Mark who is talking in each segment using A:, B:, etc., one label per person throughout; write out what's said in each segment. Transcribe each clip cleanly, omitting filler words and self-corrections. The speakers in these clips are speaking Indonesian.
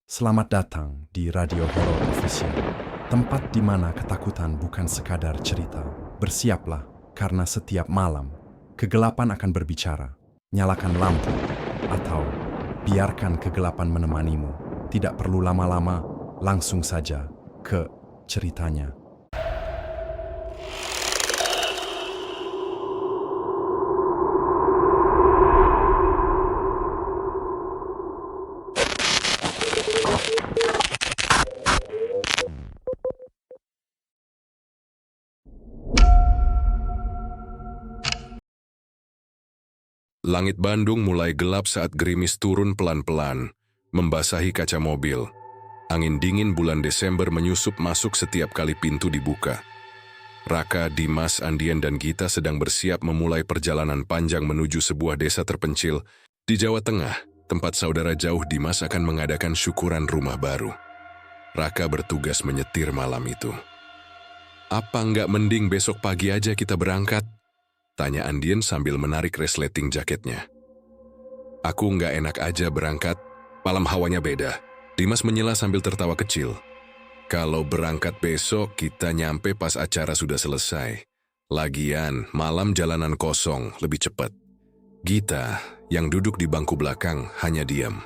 A: Selamat datang di Radio Horor Official, tempat di mana ketakutan bukan sekadar cerita. Bersiaplah, karena setiap malam, kegelapan akan berbicara. Nyalakan lampu, atau biarkan kegelapan menemanimu. Tidak perlu lama-lama, langsung saja ke ceritanya.
B: Langit Bandung mulai gelap saat gerimis turun pelan-pelan, membasahi kaca mobil. Angin dingin bulan Desember menyusup masuk setiap kali pintu dibuka. Raka, Dimas, Andien, dan Gita sedang bersiap memulai perjalanan panjang menuju sebuah desa terpencil di Jawa Tengah, tempat saudara jauh Dimas akan mengadakan syukuran rumah baru. Raka bertugas menyetir malam itu. "Apa nggak mending besok pagi aja kita berangkat?" tanya Andien sambil menarik resleting jaketnya. "Aku nggak enak aja berangkat, malam hawanya beda." Dimas menyela sambil tertawa kecil. "Kalau berangkat besok, kita nyampe pas acara sudah selesai. Lagian, malam jalanan kosong, lebih cepat." Gita, yang duduk di bangku belakang, hanya diam.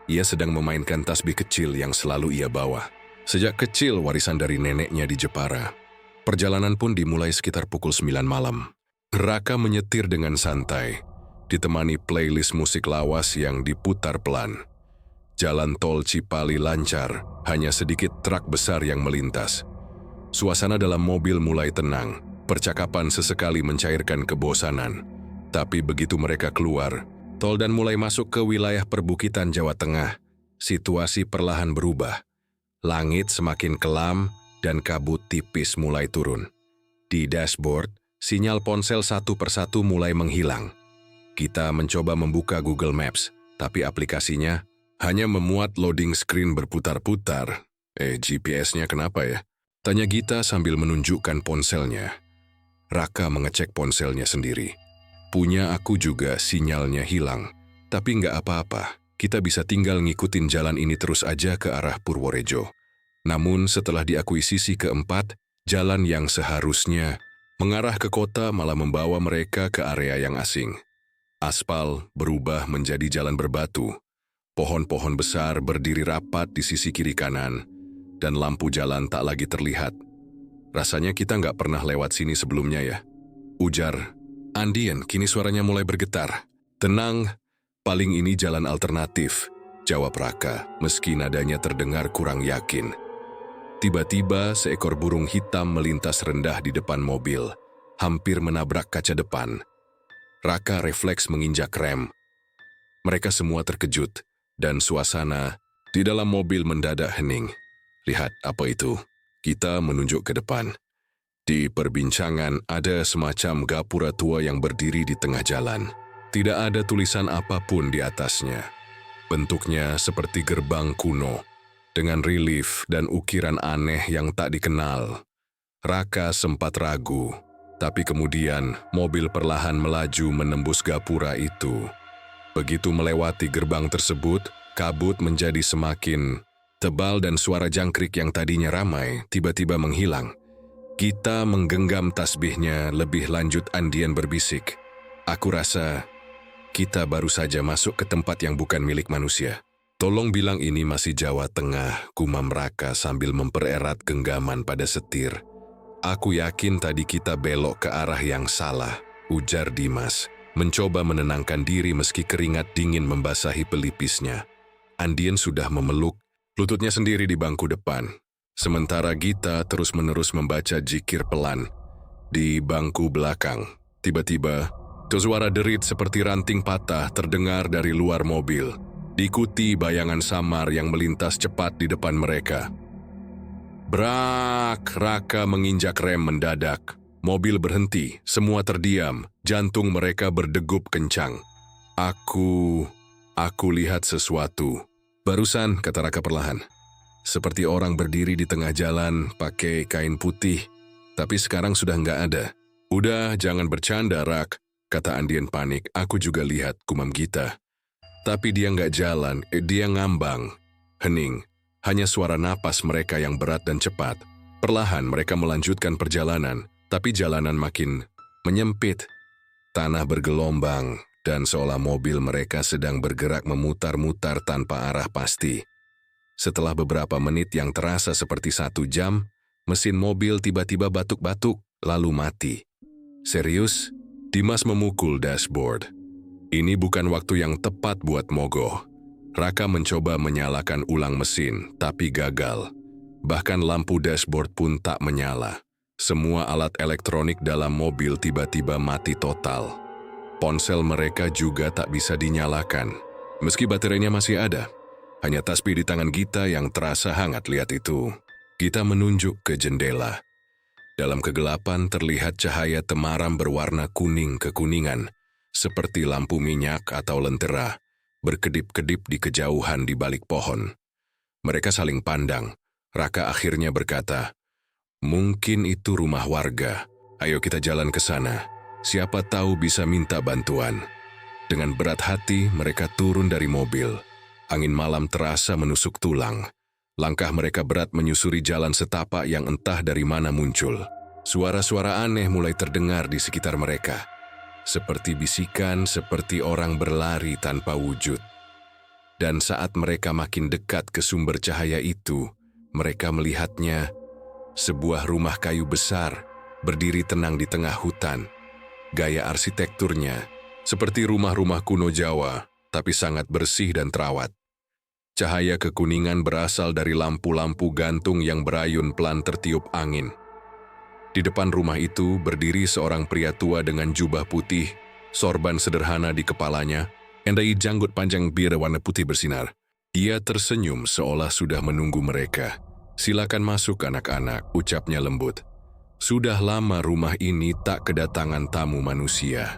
B: Ia sedang memainkan tasbih kecil yang selalu ia bawa. Sejak kecil warisan dari neneknya di Jepara. Perjalanan pun dimulai sekitar pukul 9 malam. Raka menyetir dengan santai, ditemani playlist musik lawas yang diputar pelan. Jalan tol Cipali lancar, hanya sedikit truk besar yang melintas. Suasana dalam mobil mulai tenang, percakapan sesekali mencairkan kebosanan. Tapi begitu mereka keluar tol dan mulai masuk ke wilayah perbukitan Jawa Tengah, situasi perlahan berubah. Langit semakin kelam dan kabut tipis mulai turun. Di dashboard, sinyal ponsel satu persatu mulai menghilang. Kita mencoba membuka Google Maps, tapi aplikasinya hanya memuat loading screen berputar-putar. GPS-nya kenapa ya? Tanya Gita sambil menunjukkan ponselnya. Raka mengecek ponselnya sendiri. Punya aku juga sinyalnya hilang, tapi nggak apa-apa. Kita bisa tinggal ngikutin jalan ini terus aja ke arah Purworejo. Namun setelah diakuisisi keempat, jalan yang seharusnya mengarah ke kota malah membawa mereka ke area yang asing. Aspal berubah menjadi jalan berbatu. Pohon-pohon besar berdiri rapat di sisi kiri kanan, dan lampu jalan tak lagi terlihat. "Rasanya kita nggak pernah lewat sini sebelumnya ya?" ujar Andien. Kini suaranya mulai bergetar. "Tenang, paling ini jalan alternatif," jawab Raka, meski nadanya terdengar kurang yakin. Tiba-tiba seekor burung hitam melintas rendah di depan mobil, hampir menabrak kaca depan. Raka refleks menginjak rem. Mereka semua terkejut, dan suasana di dalam mobil mendadak hening. "Lihat apa itu?" Kita menunjuk ke depan. Di perbincangan ada semacam gapura tua yang berdiri di tengah jalan. Tidak ada tulisan apapun di atasnya. Bentuknya seperti gerbang kuno, dengan relief dan ukiran aneh yang tak dikenal. Raka sempat ragu, tapi kemudian mobil perlahan melaju menembus gapura itu. Begitu melewati gerbang tersebut, kabut menjadi semakin tebal dan suara jangkrik yang tadinya ramai tiba-tiba menghilang. Gita menggenggam tasbihnya, lebih lanjut Andien berbisik, "Aku rasa kita baru saja masuk ke tempat yang bukan milik manusia." "Tolong bilang ini masih Jawa Tengah," gumam Raka sambil mempererat genggaman pada setir. "Aku yakin tadi kita belok ke arah yang salah," ujar Dimas, mencoba menenangkan diri meski keringat dingin membasahi pelipisnya. Andien sudah memeluk lututnya sendiri di bangku depan, sementara Gita terus-menerus membaca zikir pelan di bangku belakang. Tiba-tiba, suara derit seperti ranting patah terdengar dari luar mobil, diikuti bayangan samar yang melintas cepat di depan mereka. Brak! Raka menginjak rem mendadak. Mobil berhenti, semua terdiam, jantung mereka berdegup kencang. Aku lihat sesuatu." "Barusan," kata Raka perlahan. "Seperti orang berdiri di tengah jalan pakai kain putih, tapi sekarang sudah nggak ada." "Udah, jangan bercanda, Rak," kata Andien panik. "Aku juga lihat," gumam Gita. "Tapi dia nggak jalan, dia ngambang." Hening, hanya suara napas mereka yang berat dan cepat. Perlahan mereka melanjutkan perjalanan, tapi jalanan makin menyempit. Tanah bergelombang, dan seolah mobil mereka sedang bergerak memutar-mutar tanpa arah pasti. Setelah beberapa menit yang terasa seperti 1 jam, mesin mobil tiba-tiba batuk-batuk, lalu mati. Serius? Dimas memukul dashboard. Ini bukan waktu yang tepat buat mogok. Raka mencoba menyalakan ulang mesin, tapi gagal. Bahkan lampu dashboard pun tak menyala. Semua alat elektronik dalam mobil tiba-tiba mati total. Ponsel mereka juga tak bisa dinyalakan. Meski baterainya masih ada, hanya tasbih di tangan Gita yang terasa hangat. Lihat itu. Gita menunjuk ke jendela. Dalam kegelapan terlihat cahaya temaram berwarna kuning kekuningan, seperti lampu minyak atau lentera, berkedip-kedip di kejauhan di balik pohon. Mereka saling pandang. Raka akhirnya berkata, "Mungkin itu rumah warga. Ayo kita jalan ke sana. Siapa tahu bisa minta bantuan." Dengan berat hati, mereka turun dari mobil. Angin malam terasa menusuk tulang. Langkah mereka berat menyusuri jalan setapak yang entah dari mana muncul. Suara-suara aneh mulai terdengar di sekitar mereka. Seperti bisikan, seperti orang berlari tanpa wujud. Dan saat mereka makin dekat ke sumber cahaya itu, mereka melihatnya, sebuah rumah kayu besar, berdiri tenang di tengah hutan. Gaya arsitekturnya, seperti rumah-rumah kuno Jawa, tapi sangat bersih dan terawat. Cahaya kekuningan berasal dari lampu-lampu gantung yang berayun pelan tertiup angin. Di depan rumah itu berdiri seorang pria tua dengan jubah putih, sorban sederhana di kepalanya, endai janggut panjang biru warna putih bersinar. Ia tersenyum seolah sudah menunggu mereka. "Silakan masuk anak-anak," ucapnya lembut. Sudah lama rumah ini tak kedatangan tamu manusia.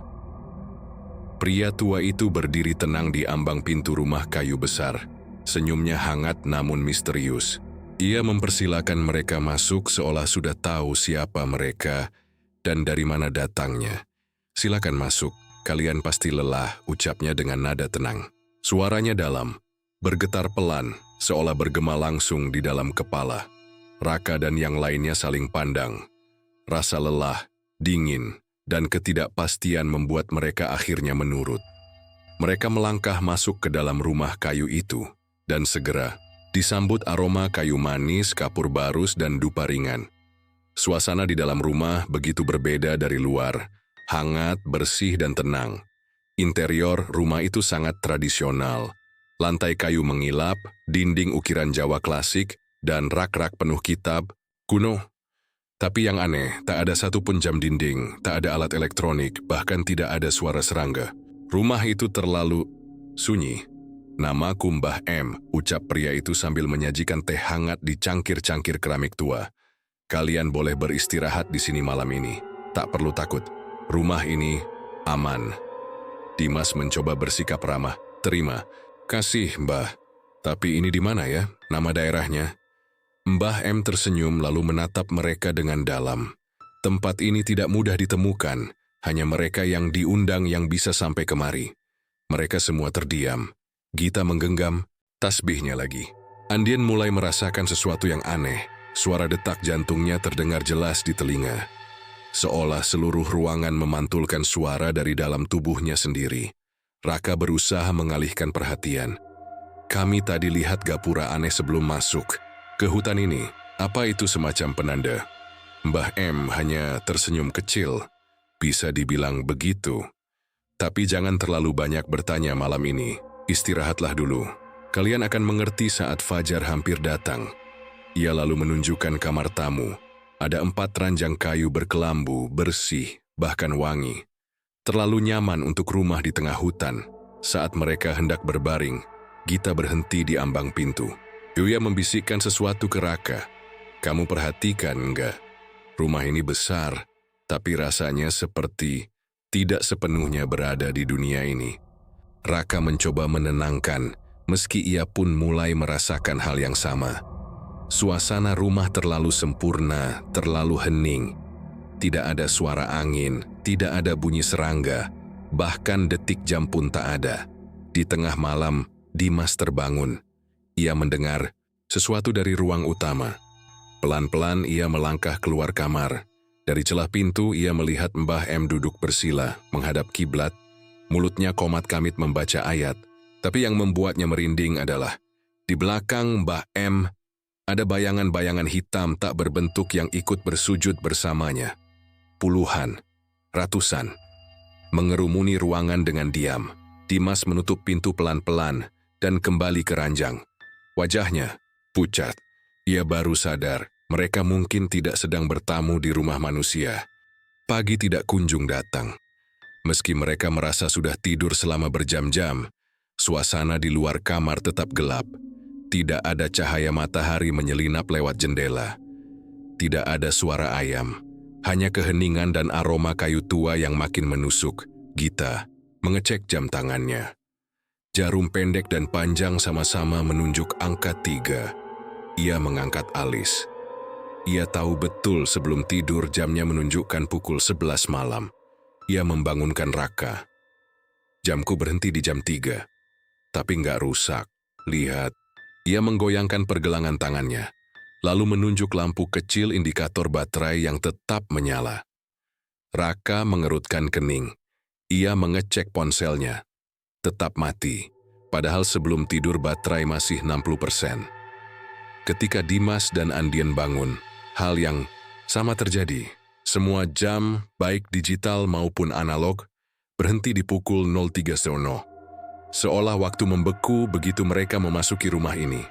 B: Pria tua itu berdiri tenang di ambang pintu rumah kayu besar. Senyumnya hangat namun misterius. Ia mempersilakan mereka masuk seolah sudah tahu siapa mereka dan dari mana datangnya. "Silakan masuk, kalian pasti lelah," ucapnya dengan nada tenang. Suaranya dalam, bergetar pelan, seolah bergema langsung di dalam kepala. Raka dan yang lainnya saling pandang. Rasa lelah, dingin, dan ketidakpastian membuat mereka akhirnya menurut. Mereka melangkah masuk ke dalam rumah kayu itu. Dan segera, disambut aroma kayu manis, kapur barus, dan dupa ringan. Suasana di dalam rumah begitu berbeda dari luar, hangat, bersih, dan tenang. Interior rumah itu sangat tradisional. Lantai kayu mengilap, dinding ukiran Jawa klasik, dan rak-rak penuh kitab kuno. Tapi yang aneh, tak ada satupun jam dinding, tak ada alat elektronik, bahkan tidak ada suara serangga. Rumah itu terlalu sunyi. "Namaku Mbah M," ucap pria itu sambil menyajikan teh hangat di cangkir-cangkir keramik tua. "Kalian boleh beristirahat di sini malam ini. Tak perlu takut. Rumah ini aman." Dimas mencoba bersikap ramah. "Terima kasih, Mbah. Tapi ini di mana ya? Nama daerahnya?" Mbah M tersenyum lalu menatap mereka dengan dalam. Tempat ini tidak mudah ditemukan. Hanya mereka yang diundang yang bisa sampai kemari. Mereka semua terdiam. Gita menggenggam tasbihnya lagi. Andien mulai merasakan sesuatu yang aneh. Suara detak jantungnya terdengar jelas di telinga. Seolah seluruh ruangan memantulkan suara dari dalam tubuhnya sendiri. Raka berusaha mengalihkan perhatian. "Kami tadi lihat gapura aneh sebelum masuk ke hutan ini. Apa itu semacam penanda?" Mbah M hanya tersenyum kecil. "Bisa dibilang begitu. Tapi jangan terlalu banyak bertanya malam ini. Istirahatlah dulu. Kalian akan mengerti saat fajar hampir datang." Ia lalu menunjukkan kamar tamu. Ada 4 ranjang kayu berkelambu, bersih, bahkan wangi. Terlalu nyaman untuk rumah di tengah hutan. Saat mereka hendak berbaring, Gita berhenti di ambang pintu. Ia membisikkan sesuatu ke Raka. "Kamu perhatikan enggak? Rumah ini besar, tapi rasanya seperti tidak sepenuhnya berada di dunia ini." Raka mencoba menenangkan, meski ia pun mulai merasakan hal yang sama. Suasana rumah terlalu sempurna, terlalu hening. Tidak ada suara angin, tidak ada bunyi serangga, bahkan detik jam pun tak ada. Di tengah malam, Dimas terbangun. Ia mendengar sesuatu dari ruang utama. Pelan-pelan ia melangkah keluar kamar. Dari celah pintu ia melihat Mbah M duduk bersila, menghadap kiblat. Mulutnya komat kamit membaca ayat. Tapi yang membuatnya merinding adalah, di belakang Mbah M ada bayangan-bayangan hitam tak berbentuk yang ikut bersujud bersamanya. Puluhan, ratusan, mengerumuni ruangan dengan diam. Dimas menutup pintu pelan-pelan dan kembali ke ranjang. Wajahnya pucat. Ia baru sadar, mereka mungkin tidak sedang bertamu di rumah manusia. Pagi tidak kunjung datang. Meski mereka merasa sudah tidur selama berjam-jam, suasana di luar kamar tetap gelap. Tidak ada cahaya matahari menyelinap lewat jendela. Tidak ada suara ayam, hanya keheningan dan aroma kayu tua yang makin menusuk. Gita mengecek jam tangannya. Jarum pendek dan panjang sama-sama menunjuk angka 3. Ia mengangkat alis. Ia tahu betul sebelum tidur jamnya menunjukkan pukul 11 malam. Ia membangunkan Raka. Jamku berhenti di jam 3. Tapi nggak rusak. Lihat. Ia menggoyangkan pergelangan tangannya. Lalu menunjuk lampu kecil indikator baterai yang tetap menyala. Raka mengerutkan kening. Ia mengecek ponselnya. Tetap mati. Padahal sebelum tidur baterai masih 60%. Ketika Dimas dan Andien bangun, hal yang sama terjadi. Semua jam, baik digital maupun analog, berhenti di pukul 03.00. Seolah waktu membeku begitu mereka memasuki rumah ini.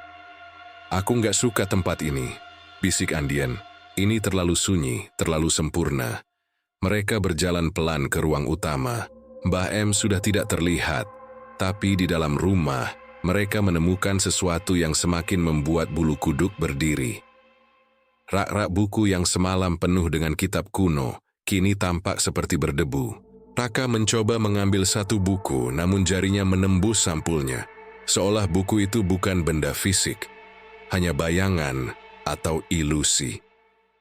B: Aku nggak suka tempat ini, bisik Andien. Ini terlalu sunyi, terlalu sempurna. Mereka berjalan pelan ke ruang utama. Mbah M sudah tidak terlihat, tapi di dalam rumah, mereka menemukan sesuatu yang semakin membuat bulu kuduk berdiri. Rak-rak buku yang semalam penuh dengan kitab kuno, kini tampak seperti berdebu. Raka mencoba mengambil satu buku, namun jarinya menembus sampulnya. Seolah buku itu bukan benda fisik, hanya bayangan atau ilusi.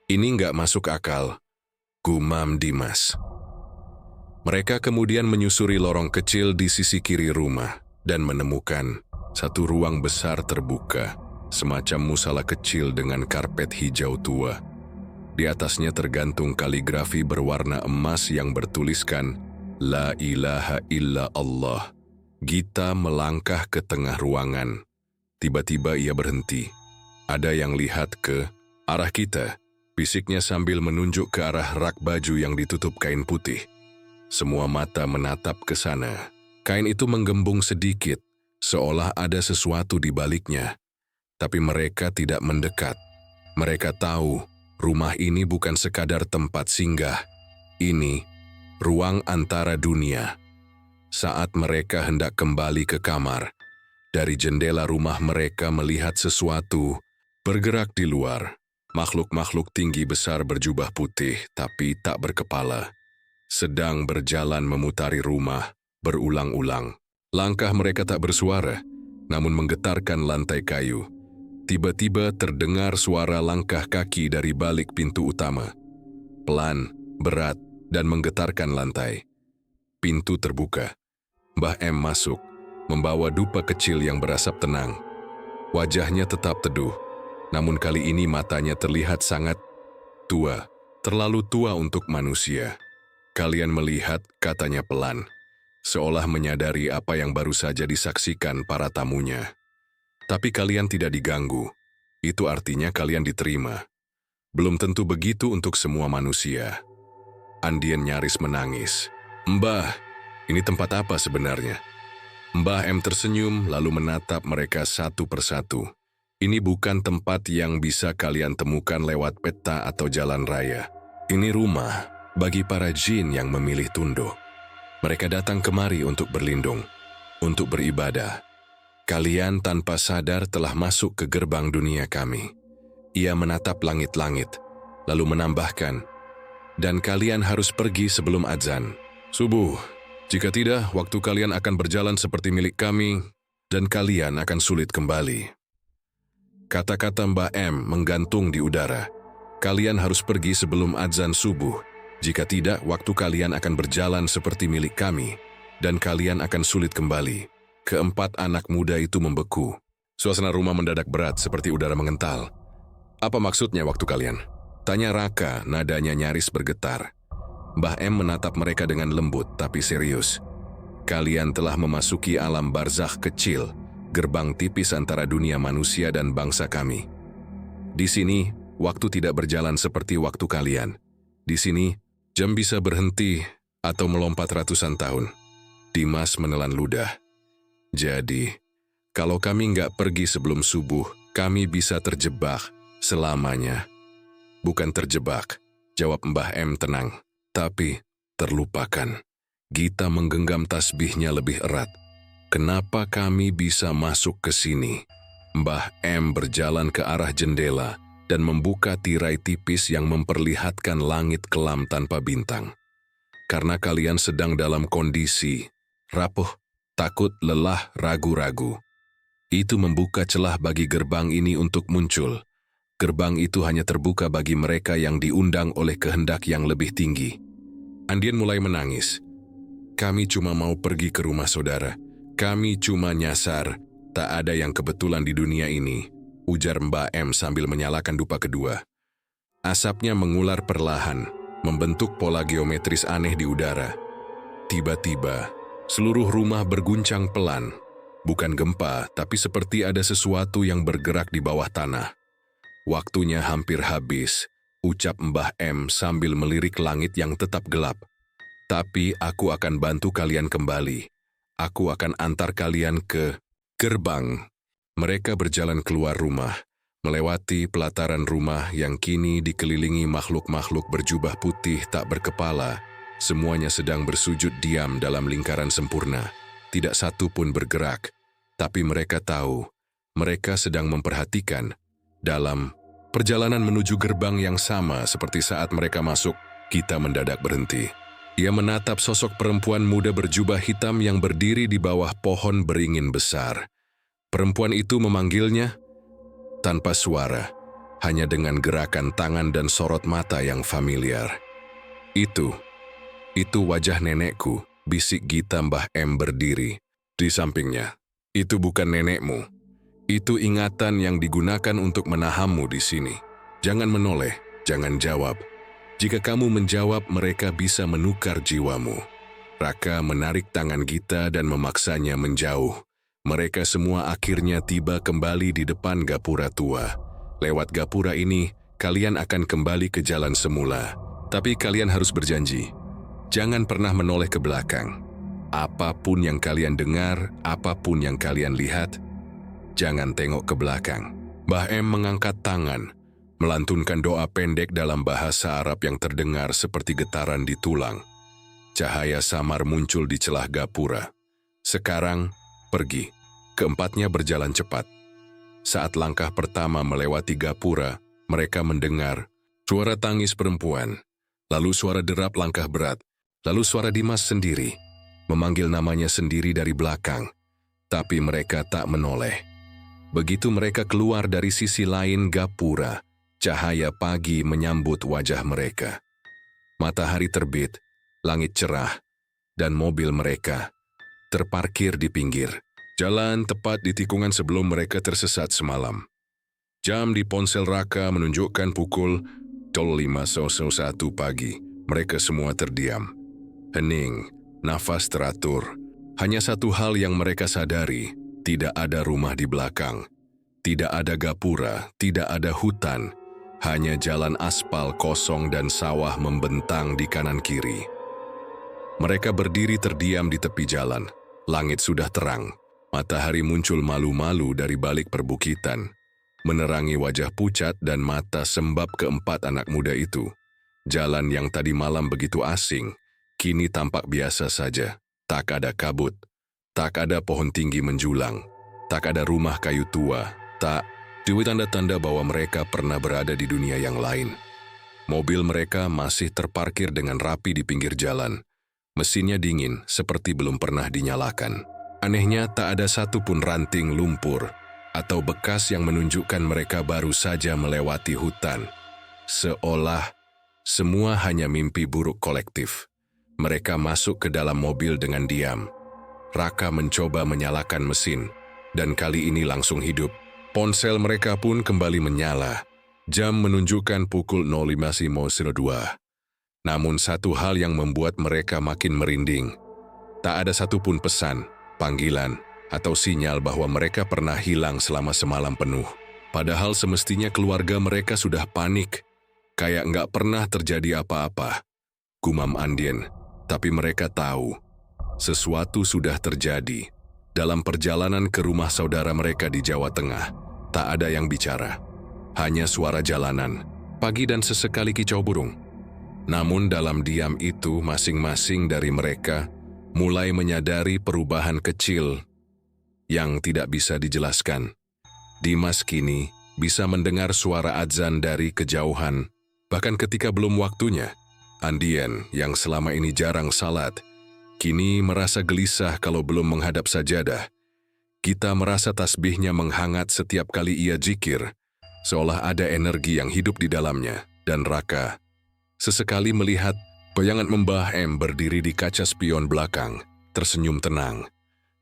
B: Ini nggak masuk akal, gumam Dimas. Mereka kemudian menyusuri lorong kecil di sisi kiri rumah dan menemukan satu ruang besar terbuka, semacam musala kecil dengan karpet hijau tua. Di atasnya tergantung kaligrafi berwarna emas yang bertuliskan La ilaha illa Allah. Gita melangkah ke tengah ruangan. Tiba-tiba ia berhenti. Ada yang lihat ke arah kita, bisiknya sambil menunjuk ke arah rak baju yang ditutup kain putih. Semua mata menatap ke sana. Kain itu menggembung sedikit, seolah ada sesuatu di baliknya. Tapi mereka tidak mendekat. Mereka tahu rumah ini bukan sekadar tempat singgah. Ini ruang antara dunia. Saat mereka hendak kembali ke kamar, dari jendela rumah mereka melihat sesuatu bergerak di luar. Makhluk-makhluk tinggi besar berjubah putih tapi tak berkepala. Sedang berjalan memutari rumah, berulang-ulang. Langkah mereka tak bersuara, namun menggetarkan lantai kayu. Tiba-tiba terdengar suara langkah kaki dari balik pintu utama. Pelan, berat, dan menggetarkan lantai. Pintu terbuka. Mbah M masuk, membawa dupa kecil yang berasap tenang. Wajahnya tetap teduh, namun kali ini matanya terlihat sangat tua, terlalu tua untuk manusia. Kalian melihat, katanya pelan, seolah menyadari apa yang baru saja disaksikan para tamunya. Tapi kalian tidak diganggu, itu artinya kalian diterima. Belum tentu begitu untuk semua manusia. Andien nyaris menangis. Mbah, ini tempat apa sebenarnya? Mbah M tersenyum lalu menatap mereka satu persatu. Ini bukan tempat yang bisa kalian temukan lewat peta atau jalan raya. Ini rumah bagi para jin yang memilih tunduk. Mereka datang kemari untuk berlindung, untuk beribadah. Kalian tanpa sadar telah masuk ke gerbang dunia kami. Ia menatap langit-langit, lalu menambahkan, dan kalian harus pergi sebelum azan. Subuh, jika tidak, waktu kalian akan berjalan seperti milik kami, dan kalian akan sulit kembali. Kata-kata Mbah M menggantung di udara. Kalian harus pergi sebelum azan subuh. Jika tidak, waktu kalian akan berjalan seperti milik kami, dan kalian akan sulit kembali. Keempat anak muda itu membeku. Suasana rumah mendadak berat seperti udara mengental. Apa maksudnya waktu kalian? Tanya Raka, nadanya nyaris bergetar. Mbah M menatap mereka dengan lembut tapi serius. Kalian telah memasuki alam barzakh kecil, gerbang tipis antara dunia manusia dan bangsa kami. Di sini, waktu tidak berjalan seperti waktu kalian. Di sini, jam bisa berhenti atau melompat ratusan tahun. Dimas menelan ludah. Jadi, kalau kami nggak pergi sebelum subuh, kami bisa terjebak selamanya. Bukan terjebak, jawab Mbah M tenang. Tapi, terlupakan. Gita menggenggam tasbihnya lebih erat. Kenapa kami bisa masuk ke sini? Mbah M berjalan ke arah jendela dan membuka tirai tipis yang memperlihatkan langit kelam tanpa bintang. Karena kalian sedang dalam kondisi rapuh, takut, lelah, ragu-ragu. Itu membuka celah bagi gerbang ini untuk muncul. Gerbang itu hanya terbuka bagi mereka yang diundang oleh kehendak yang lebih tinggi. Andian mulai menangis. Kami cuma mau pergi ke rumah saudara. Kami cuma nyasar. Tak ada yang kebetulan di dunia ini, ujar Mbak M sambil menyalakan dupa kedua. Asapnya mengular perlahan, membentuk pola geometris aneh di udara. Tiba-tiba, seluruh rumah berguncang pelan. Bukan gempa, tapi seperti ada sesuatu yang bergerak di bawah tanah. Waktunya hampir habis, ucap Mbah M sambil melirik langit yang tetap gelap. Tapi aku akan bantu kalian kembali. Aku akan antar kalian ke gerbang. Mereka berjalan keluar rumah, melewati pelataran rumah yang kini dikelilingi makhluk-makhluk berjubah putih tak berkepala. Semuanya sedang bersujud diam dalam lingkaran sempurna. Tidak satu pun bergerak. Tapi mereka tahu, mereka sedang memperhatikan. Dalam perjalanan menuju gerbang yang sama seperti saat mereka masuk, Gita mendadak berhenti. Ia menatap sosok perempuan muda berjubah hitam yang berdiri di bawah pohon beringin besar. Perempuan itu memanggilnya tanpa suara, hanya dengan gerakan tangan dan sorot mata yang familiar. Itu wajah nenekku, bisik Gita. Mbah M berdiri di sampingnya. Itu bukan nenekmu. Itu ingatan yang digunakan untuk menahanmu di sini. Jangan menoleh, jangan jawab. Jika kamu menjawab, mereka bisa menukar jiwamu. Raka menarik tangan Gita dan memaksanya menjauh. Mereka semua akhirnya tiba kembali di depan gapura tua. Lewat gapura ini, kalian akan kembali ke jalan semula. Tapi kalian harus berjanji. Jangan pernah menoleh ke belakang. Apapun yang kalian dengar, apapun yang kalian lihat, jangan tengok ke belakang. Mbah M mengangkat tangan, melantunkan doa pendek dalam bahasa Arab yang terdengar seperti getaran di tulang. Cahaya samar muncul di celah gapura. Sekarang, pergi. Keempatnya berjalan cepat. Saat langkah pertama melewati gapura, mereka mendengar suara tangis perempuan, lalu suara derap langkah berat, lalu suara Dimas sendiri, memanggil namanya sendiri dari belakang. Tapi mereka tak menoleh. Begitu mereka keluar dari sisi lain gapura, cahaya pagi menyambut wajah mereka. Matahari terbit, langit cerah, dan mobil mereka terparkir di pinggir jalan tepat di tikungan sebelum mereka tersesat semalam. Jam di ponsel Raka menunjukkan pukul 05.01 pagi. Mereka semua terdiam. Hening, nafas teratur. Hanya satu hal yang mereka sadari, tidak ada rumah di belakang. Tidak ada gapura, tidak ada hutan. Hanya jalan aspal kosong dan sawah membentang di kanan kiri. Mereka berdiri terdiam di tepi jalan. Langit sudah terang. Matahari muncul malu-malu dari balik perbukitan, menerangi wajah pucat dan mata sembab keempat anak muda itu. Jalan yang tadi malam begitu asing, kini tampak biasa saja. Tak ada kabut, tak ada pohon tinggi menjulang, tak ada rumah kayu tua, tak dewi tanda-tanda bahwa mereka pernah berada di dunia yang lain. Mobil mereka masih terparkir dengan rapi di pinggir jalan. Mesinnya dingin, seperti belum pernah dinyalakan. Anehnya, tak ada satupun ranting lumpur atau bekas yang menunjukkan mereka baru saja melewati hutan. Seolah semua hanya mimpi buruk kolektif. Mereka masuk ke dalam mobil dengan diam. Raka mencoba menyalakan mesin. dan kali ini langsung hidup. Ponsel mereka pun kembali menyala. Jam menunjukkan pukul 05.02. Namun satu hal yang membuat mereka makin merinding. Tak ada satupun pesan, panggilan, atau sinyal bahwa mereka pernah hilang selama semalam penuh. Padahal semestinya keluarga mereka sudah panik, kayak nggak pernah terjadi apa-apa. Gumam Andien, tapi mereka tahu, sesuatu sudah terjadi. Dalam perjalanan ke rumah saudara mereka di Jawa Tengah, tak ada yang bicara. Hanya suara jalanan, pagi dan sesekali kicau burung. Namun dalam diam itu masing-masing dari mereka mulai menyadari perubahan kecil yang tidak bisa dijelaskan. Dimas kini bisa mendengar suara adzan dari kejauhan, bahkan ketika belum waktunya. Andien yang selama ini jarang salat, kini merasa gelisah kalau belum menghadap sajadah. Kita merasa tasbihnya menghangat setiap kali ia zikir, seolah ada energi yang hidup di dalamnya. Dan Raka sesekali melihat bayangan Mbah M berdiri di kaca spion belakang, tersenyum tenang.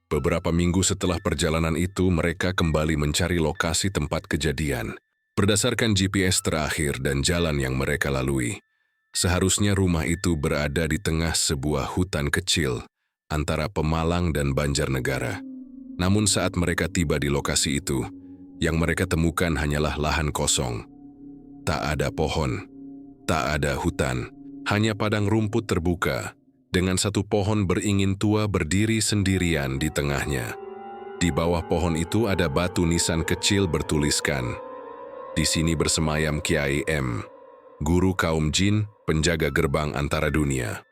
B: Beberapa minggu setelah perjalanan itu, mereka kembali mencari lokasi tempat kejadian. Berdasarkan GPS terakhir dan jalan yang mereka lalui, seharusnya rumah itu berada di tengah sebuah hutan kecil antara Pemalang dan Banjarnegara. Namun saat mereka tiba di lokasi itu, yang mereka temukan hanyalah lahan kosong. Tak ada pohon, tak ada hutan, hanya padang rumput terbuka, dengan satu pohon beringin tua berdiri sendirian di tengahnya. Di bawah pohon itu ada batu nisan kecil bertuliskan, "Di sini bersemayam Kiai M, guru kaum jin, penjaga gerbang antara dunia."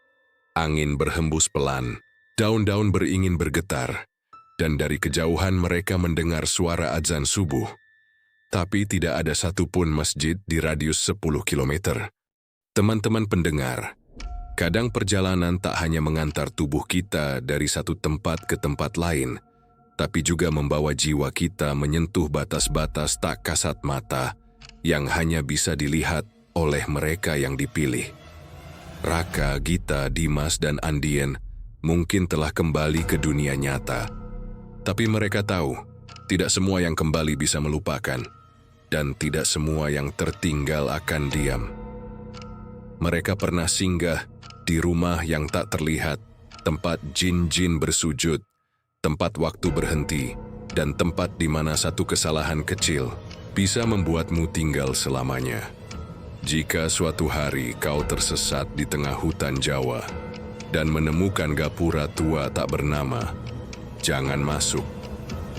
B: Angin berhembus pelan, daun-daun beringin bergetar, dan dari kejauhan mereka mendengar suara azan subuh. Tapi tidak ada satupun masjid di radius 10 kilometer. Teman-teman pendengar, kadang perjalanan tak hanya mengantar tubuh kita dari satu tempat ke tempat lain, tapi juga membawa jiwa kita menyentuh batas-batas tak kasat mata yang hanya bisa dilihat oleh mereka yang dipilih. Raka, Gita, Dimas, dan Andien mungkin telah kembali ke dunia nyata. Tapi mereka tahu, tidak semua yang kembali bisa melupakan, dan tidak semua yang tertinggal akan diam. Mereka pernah singgah di rumah yang tak terlihat, tempat jin-jin bersujud, tempat waktu berhenti, dan tempat di mana satu kesalahan kecil bisa membuatmu tinggal selamanya. Jika suatu hari kau tersesat di tengah hutan Jawa dan menemukan gapura tua tak bernama, jangan masuk,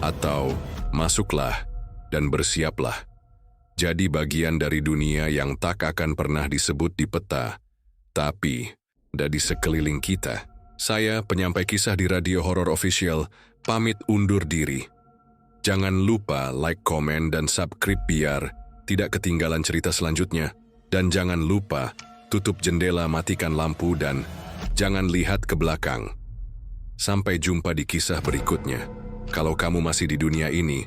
B: atau masuklah dan bersiaplah. Jadi bagian dari dunia yang tak akan pernah disebut di peta, tapi ada di sekeliling kita. Saya, penyampai kisah di Radio Horor Official, pamit undur diri. Jangan lupa like, komen, dan subscribe biar tidak ketinggalan cerita selanjutnya. Dan jangan lupa tutup jendela, matikan lampu, dan jangan lihat ke belakang. Sampai jumpa di kisah berikutnya. Kalau kamu masih di dunia ini,